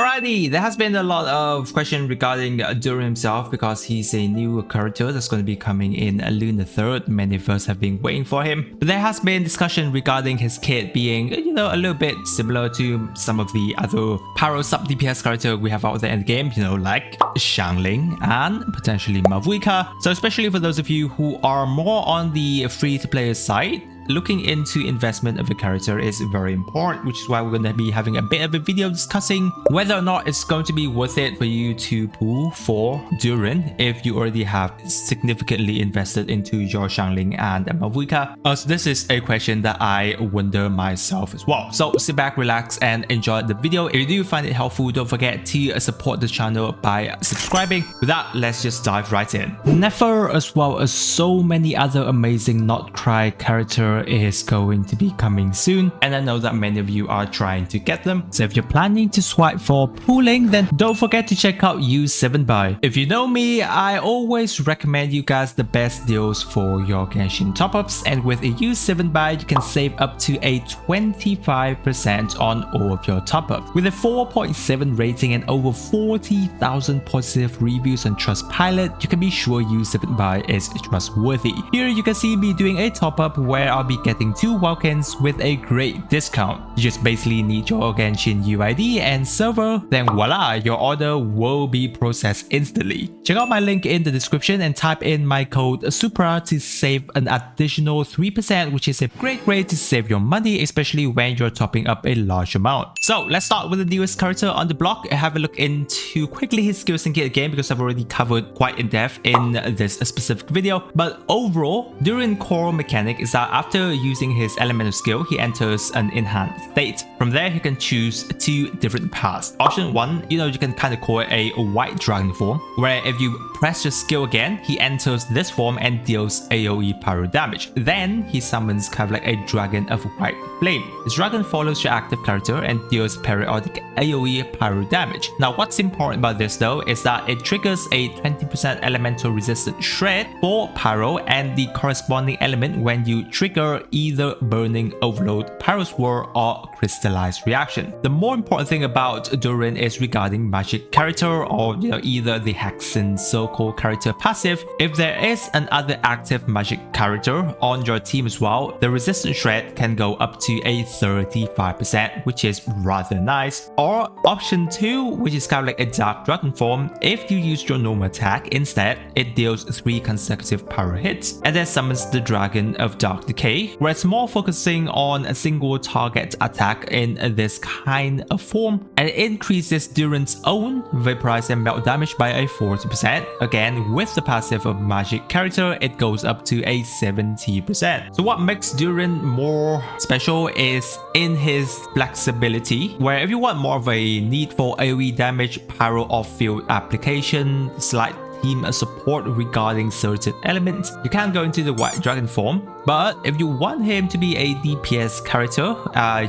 Alrighty, there has been a lot of question regarding Durin himself because he's a new character that's going to be coming in Lunar 3rd. Many of us have been waiting for him. But there has been discussion regarding his kit being, a little bit similar to some of the other Pyro sub DPS character we have out there in the game, like Xiangling and potentially Mavuika. So especially for those of you who are more on the free-to-play side, looking into investment of a character is very important, which is why we're going to be having a bit of a video discussing whether or not it's going to be worth it for you to pull for Durin if you already have significantly invested into your Xiangling and Mavuika. So this is a question that I wonder myself as well. So sit back, relax and enjoy the video. If you do find it helpful, don't forget to support the channel by subscribing. With that, let's just dive right in. Nefer, as well as so many other amazing Not Cry characters, is going to be coming soon, and I know that many of you are trying to get them. So if you're planning to swipe for pooling, then don't forget to check out Use 7buy. If you know me, I always recommend you guys the best deals for your Genshin top-ups, and with a Use 7buy you can save up to a 25% on all of your top-ups. With a 4.7 rating and over 40,000 positive reviews on Trustpilot, you can be sure Use 7buy is trustworthy. Here you can see me doing a top-up where I'll be getting 2 Vulcans with a great discount. You just basically need your Genshin UID and server, then voila, your order will be processed instantly. Check out my link in the description and type in my code SUPRA to save an additional 3%, which is a great way to save your money, especially when you're topping up a large amount. So let's start with the newest character on the block and have a look into quickly his skills and kit again, because I've already covered quite in depth in this specific video. But overall, Durin core mechanic is that after using his elemental skill, he enters an enhanced state. From there, he can choose 2 different paths. Option 1, you can kind of call it a white dragon form, where if you press your skill again, he enters this form and deals AoE pyro damage. Then he summons kind of like a dragon of white flame. This dragon follows your active character and deals periodic AoE pyro damage. Now what's important about this though is that it triggers a 20% elemental resistant shred for pyro and the corresponding element when you trigger either burning, overload, pyro swirl or crystallized reaction. The more important thing about Durin is regarding magic character or either the Hexen so-called character passive. If there is another active magic character on your team as well, the resistance shred can go up to a 35%, which is rather nice. Or option 2, which is kind of like a dark dragon form, if you use your normal attack instead, it deals 3 consecutive pyro hits and then summons the dragon of dark decay, where it's more focusing on a single target attack in this kind of form, and it increases Durin's own vaporize and melt damage by a 40%. Again, with the passive of magic character, it goes up to a 70%. So what makes Durin more special is in his flexibility, where if you want more of a need for AoE damage, pyro off-field application, slight team support regarding certain elements, you can go into the white dragon form. But if you want him to be a DPS character,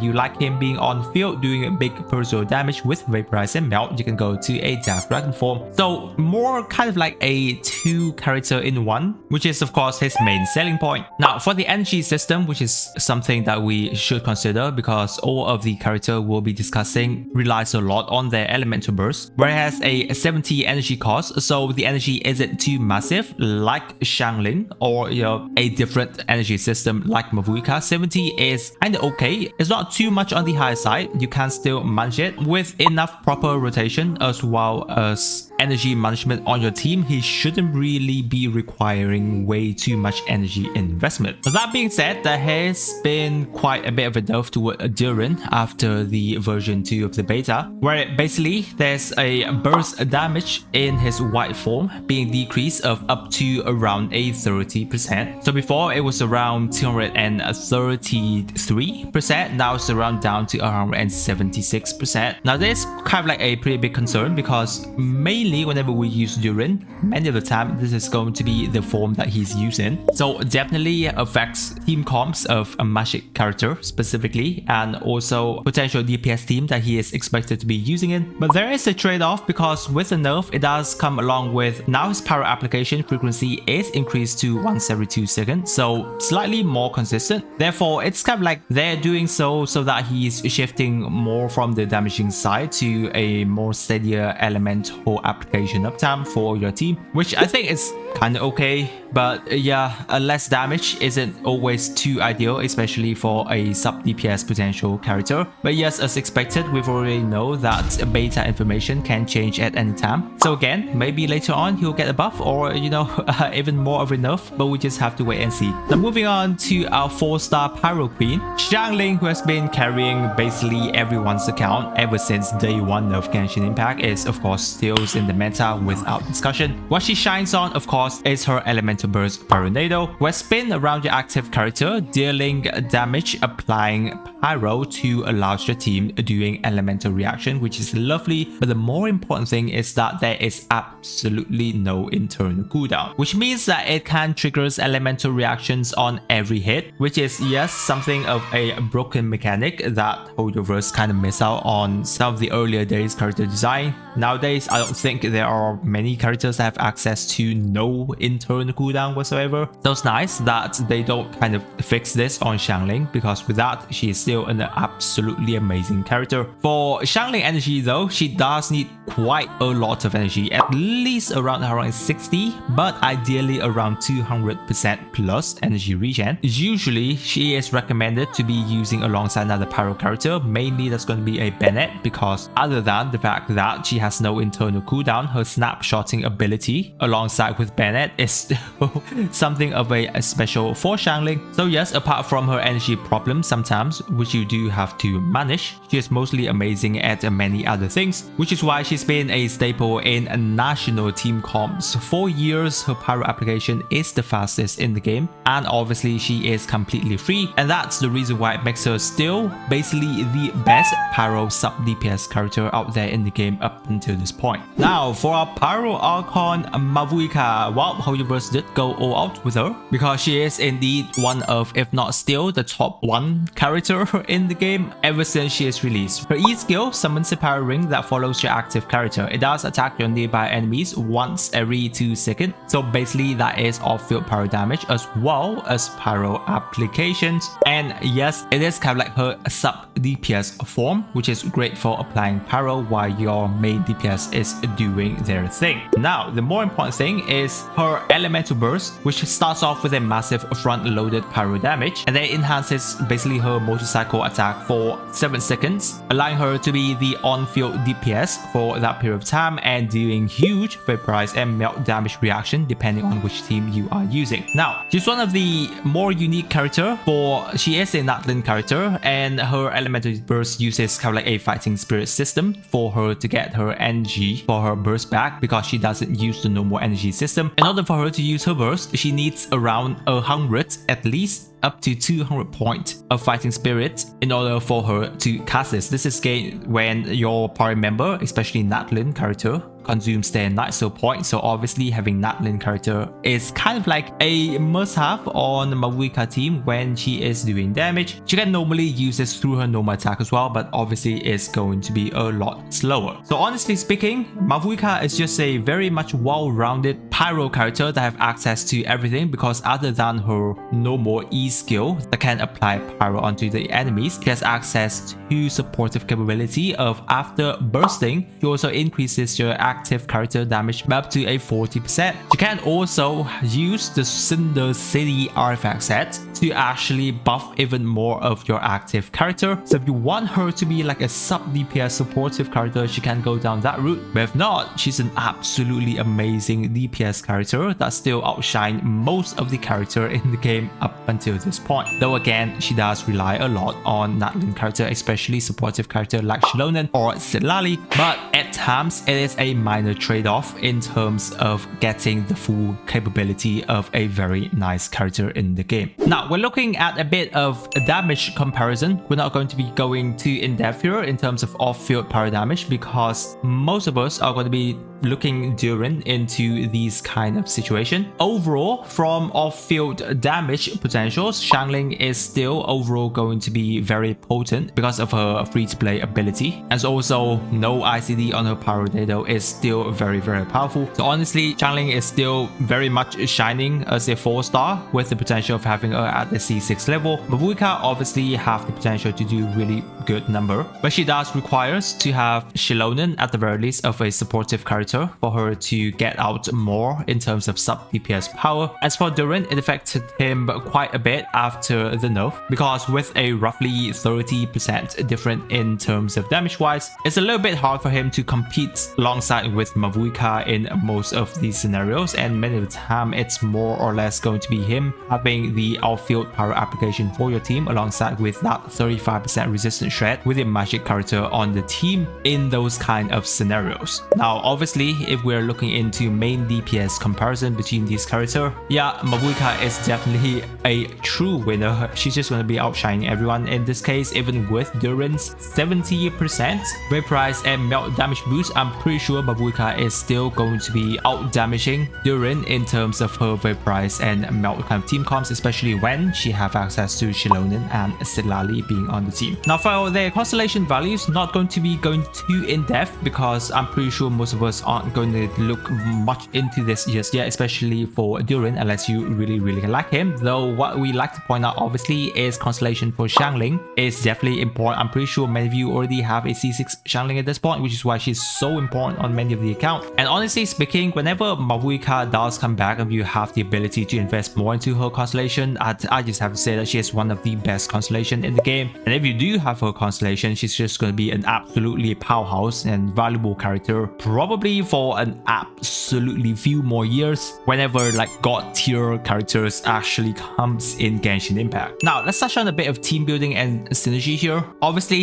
you like him being on field doing big personal damage with vaporize and melt, you can go to a dark dragon form. So more kind of like a 2 character in 1, which is of course his main selling point. Now for the energy system, which is something that we should consider because all of the character we'll be discussing relies a lot on their elemental burst, where it has a 70 energy cost, so the energy isn't too massive like Xiangling or a different energy system like Mavuika. 70 is kind of okay. It's not too much on the high side. You can still manage it with enough proper rotation as well as energy management on your team. He shouldn't really be requiring way too much energy investment. But that being said, there has been quite a bit of a nerf toward Durin after the version 2 of the beta, where basically there's a burst damage in his white form being decreased of up to around a 30%. So before it was around 233%, now it's around down to around 76%. Now this is kind of like a pretty big concern because mainly mainly whenever we use Durin, many of the time this is going to be the form that he's using. So definitely affects team comps of a magic character specifically, and also potential DPS team that he is expected to be using it. But there is a trade-off, because with the nerf it does come along with now his power application frequency is increased to once every 2 seconds, so slightly more consistent. Therefore it's kind of like they're doing so that he's shifting more from the damaging side to a more steadier elemental application uptime for your team, which I think is kind of okay. But yeah, less damage isn't always too ideal, especially for a sub DPS potential character. But yes, as expected, we've already know that beta information can change at any time. So again, maybe later on he'll get a buff, or you know, even more of a nerf, but we just have to wait and see. Now moving on to our 4-star Pyro Queen, Xiangling, who has been carrying basically everyone's account ever since day 1 of Genshin Impact, is of course still in the meta without discussion. What she shines on, of course, is her Elemental Burst Pyronado, where spin around your active character, dealing damage, applying Pyro to a larger team doing elemental reaction, which is lovely. But the more important thing is that there is absolutely no internal cooldown, which means that it can trigger elemental reactions on every hit, which is, yes, something of a broken mechanic that Hoyoverse kind of miss out on some of the earlier days character design. Nowadays, I don't think there are many characters that have access to no internal cooldown whatsoever. So it's nice that they don't kind of fix this on Xiangling, because with that, she is still an absolutely amazing character. For Xiangling energy though, she does need quite a lot of energy, at least around 60, but ideally around 200% plus energy regen. Usually, she is recommended to be using alongside another Pyro character. Mainly that's going to be a Bennett, because other than the fact that she has no internal cooldown, her snapshotting ability alongside with Bennett is still something of a special for Xiangling. So yes, apart from her energy problems sometimes, which you do have to manage, she is mostly amazing at many other things, which is why she's been a staple in national team comps for years. Her Pyro application is the fastest in the game, and obviously she is completely free, and that's the reason why it makes her still basically the best Pyro sub DPS character out there in the game up until this point. Now for our Pyro Archon Mavuika, well, Hoyoverse did go all out with her, because she is indeed one of, if not still, the top 1 character in the game ever since she is released. Her E skill summons a Pyro ring that follows your active character. It does attack your nearby enemies once every 2 seconds, so basically that is off-field Pyro damage as well as Pyro applications. And yes, it is kind of like her sub DPS form, which is great for applying Pyro while your main DPS is doing their thing. Now the more important thing is her Elemental Burst, which starts off with a massive front-loaded Pyro damage, and then enhances basically her motorcycle attack for 7 seconds, allowing her to be the on-field DPS for that period of time and doing huge vaporize and melt damage reaction depending on which team you are using. Now, she's one of the more unique character, for she is a Natlin character, and her Elemental Burst uses kind of like a fighting spirit system for her to get her energy for her burst back, because she doesn't use the normal energy system. In order for her to use her burst, she needs around 100 at least up to 200 points of fighting spirit in order for her to cast this. This is gained when your party member, especially Natlin character, consumes their Night Soul point. So obviously having Natlin character is kind of like a must-have on the Mavuika team when she is doing damage. She can normally use this through her normal attack as well, but obviously it's going to be a lot slower. So honestly speaking, Mavuika is just a very much well-rounded Pyro character that have access to everything, because other than her normal E skill that can apply Pyro onto the enemies, she has access to supportive capability of after bursting, she also increases your active character damage by up to a 40%. You can also use the Cinder City artifact set to actually buff even more of your active character. So if you want her to be like a sub DPS supportive character, she can go down that route. But if not, she's an absolutely amazing DPS DPS character that still outshine most of the character in the game up until this point. Though again, she does rely a lot on Natlin character, especially supportive character like Xiangling or Silali, but at times it is a minor trade-off in terms of getting the full capability of a very nice character in the game. Now we're looking at a bit of a damage comparison. We're not going to be going too in-depth here in terms of off-field power damage because most of us are going to be looking Durin into these kind of situation. Overall, from off-field damage potentials, Xiangling is still overall going to be very potent because of her free-to-play ability, and also no ICD on her power data is still very powerful. So honestly, Xiangling is still very much shining as a 4-star with the potential of having her at the C6 level. Mavuika obviously have the potential to do really good number, but she does requires to have Xiangling at the very least of a supportive character for her to get out more in terms of sub DPS power. As for Durin, it affected him quite a bit after the nerf because with a roughly 30% different in terms of damage wise, it's a little bit hard for him to compete alongside with Mavuika in most of these scenarios, and many of the time it's more or less going to be him having the outfield power application for your team alongside with that 35% resistance shred with a magic character on the team in those kind of scenarios. Now obviously, if we're looking into main DPS comparison between these characters, yeah, Mavuika is definitely a true winner. She's just going to be outshining everyone in this case. Even with Durin's 70% vaporize and melt damage boost, I'm pretty sure Mavuika is still going to be out damaging Durin in terms of her vaporize and melt kind of team comps, especially when she have access to Xiangling and Silali being on the team. Now for the constellation values, not going to be going too in depth because I'm pretty sure most of us aren't going to look much into this just yet, especially for Durin, unless you really like him. Though what we like to point out obviously is constellation for Xiangling is definitely important. I'm pretty sure many of you already have a C6 Xiangling at this point, which is why she's so important on many of the accounts. And honestly speaking, whenever Mavuika does come back and you have the ability to invest more into her constellation, I just have to say that she is one of the best constellation in the game. And if you do have her constellation, she's just going to be an absolutely powerhouse and valuable character, probably for an absolutely few more years whenever like god tier characters actually comes in Genshin Impact. Now let's touch on a bit of team building and synergy here. Obviously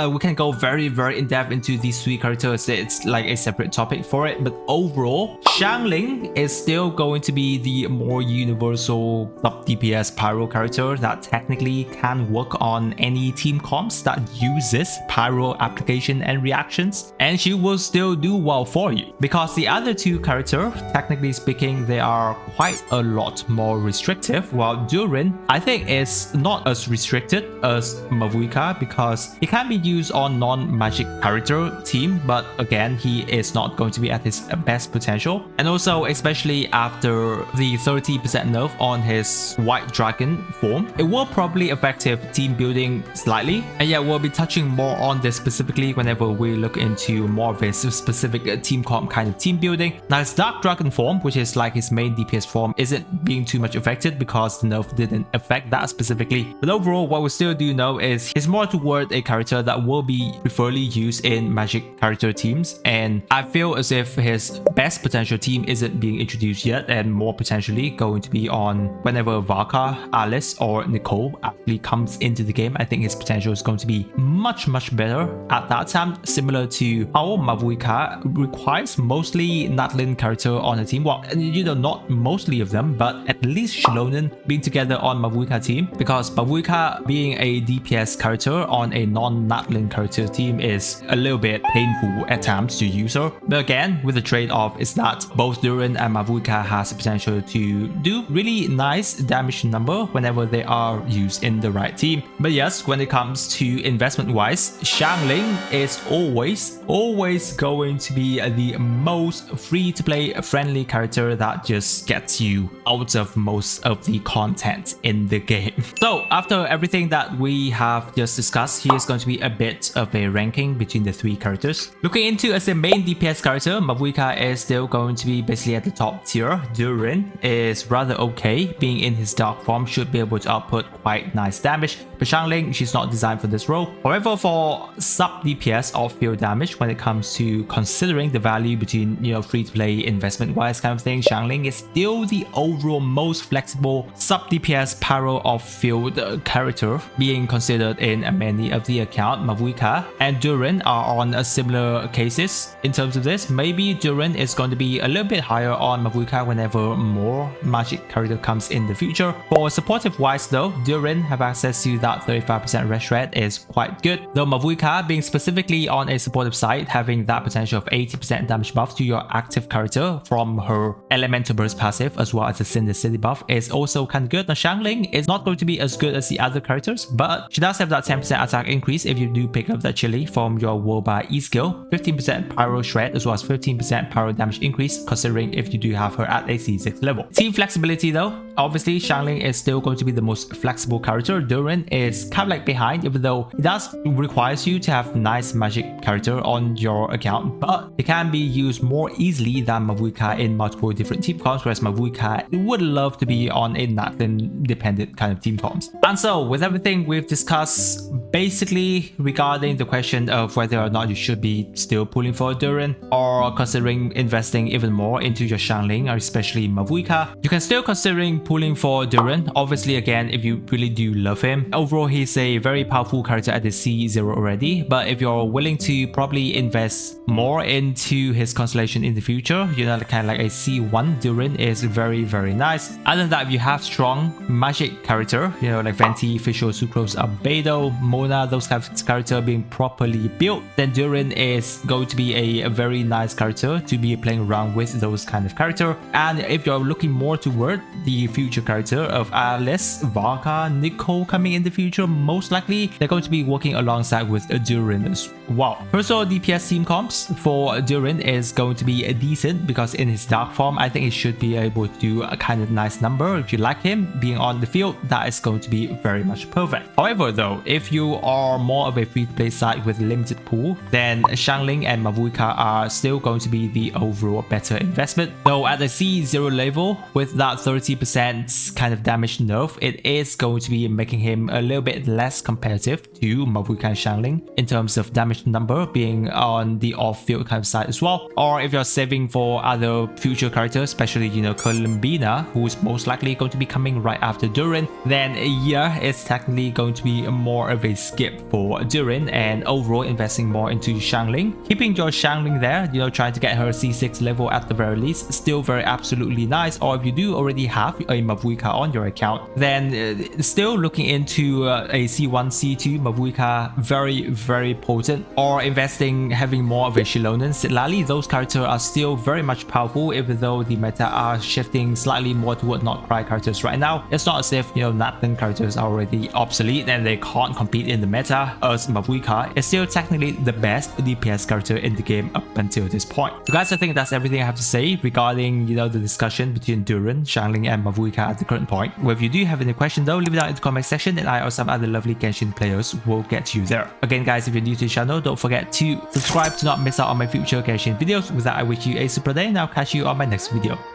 we can go very in depth into these three characters. It's like a separate topic for it, but overall Xiangling is still going to be the more universal sub DPS pyro character that technically can work on any team comps that uses pyro application and reactions, and she will still do well for you because the other two characters, technically speaking, they are quite a lot more restrictive, while Durin I think is not as restricted as Mavuika because he can be used on non-magic character team, but again he is not going to be at his best potential. And also especially after the 30% nerf on his white dragon form, it will probably affect his team building slightly, and yeah, we'll be touching more on this specifically whenever we look into more of his specific team comp kind of team building. Now his dark dragon form, which is like his main DPS form, isn't being too much affected because the nerf didn't affect that specifically, but overall what we still do know is he's more toward a character that will be preferably used in magic character teams, and I feel as if his best potential team isn't being introduced yet and more potentially going to be on whenever Vaka, Alice or Nicole actually comes into the game. I think his potential is going to be much better at that time, similar to how Mavuika requires mostly Natlin character on a team. Well, you know, not mostly of them, but at least Xiangling being together on Mavuika team, because Mavuika being a DPS character on a non-Natlin character team is a little bit painful at times to use her. But again, with the trade-off is that both Durin and Mavuika has the potential to do really nice damage number whenever they are used in the right team. But yes, when it comes to investment wise, Xiangling is always going to be the most free-to-play friendly character that just gets you out of most of the content in the game. So after everything that we have just discussed, here's going to be a bit of a ranking between the three characters. Looking into as a main DPS character, Mavuika is still going to be basically at the top tier. Durin is rather okay, being in his dark form should be able to output quite nice damage. But Xiangling, she's not designed for this role. role. However, for sub DPS or field damage, when it comes to considering the value between, you know, free-to-play investment-wise kind of thing, Xiangling is still the overall most flexible sub DPS pyro of field character being considered in many of the account. Mavuika and Durin are on a similar cases in terms of this. Maybe Durin is going to be a little bit higher on Mavuika whenever more magic character comes in the future. For supportive wise though, Durin have access to that 35% rest rate is quite good, though Mavuika being specifically on a supportive side, having that potential of 80% damage buff to your active character from her elemental burst passive as well as the Cinder City buff is also kind of good. Now Xiangling is not going to be as good as the other characters, but she does have that 10% attack increase if you do pick up that chili from your World by E skill, 15% pyro shred as well as 15% pyro damage increase considering if you do have her at a C6 level. Team flexibility though, obviously Xiangling is still going to be the most flexible character. Durin is kind of like behind, even though it does requires you to have nice magic character on your account, but it can be used more easily than Mavuika in multiple different team comps, whereas Mavuika would love to be on a Nathan dependent kind of team comps. And so with everything we've discussed basically regarding the question of whether or not you should be still pulling for Durin or considering investing even more into your Xiangling or especially Mavuika, you can still considering pulling for Durin. Obviously again, if you really do love him, overall he's a very powerful character at the C0 already, but if you're willing to probably invest more into his constellation in the future, you know, kind of like a C1, Durin is very nice. Other than that, if you have strong magic character, you know, like Venti, Fischl, Sucrose, Albedo, Mona, those kind of character being properly built, then Durin is going to be a very nice character to be playing around with those kind of character. And if you're looking more toward the future character of Alice, Varka, Nicole coming in the future, most likely they're going to be working alongside with Durin as well. Personal DPS team comps for Durin is going to be decent because in his dark form, I think it should be able to do a kind of nice number. If you like him being on the field, that is going to be very much perfect. However though, if you are more of a free-to-play side with limited pool, then Xiangling and Mavuika are still going to be the overall better investment. Though at the C0 level, with that 30% kind of damage nerf, it is going to be making him a little bit less competitive to Mavuika and Xiangling in terms of damage number being on the off-field kind of side as well. Or if you're saving for other future characters, especially, you know, Columbina, who's most likely going to be coming right after Durin, then yeah, it's technically going to be more of a skip for Durin and overall investing more into Xiangling. Keeping your Xiangling there, you know, trying to get her C6 level at the very least, still very absolutely nice. Or if you do already have a Mavuika on your account, then still looking into a C1, C2 Mavuika, very potent. Or investing, having more of a Shilonen, Sitlali, those characters are still very much powerful, even though the meta are shifting slightly more toward not cry characters right now. It's not as if, you know, Nathan characters are already obsolete and they can't compete in the meta, as Mavuika is still technically the best DPS character in the game up until this point. So guys, I think that's everything I have to say regarding, you know, the discussion between Durin, Xiangling and Mavuika at the current point. Well, if you do have any question though, leave it down in the comment section and I or some other lovely Genshin players will get to you there. Again guys, if you're new to the channel, don't forget to subscribe to not miss out on my future Genshin videos. With that, I wish you a super day and I'll catch you on my next video.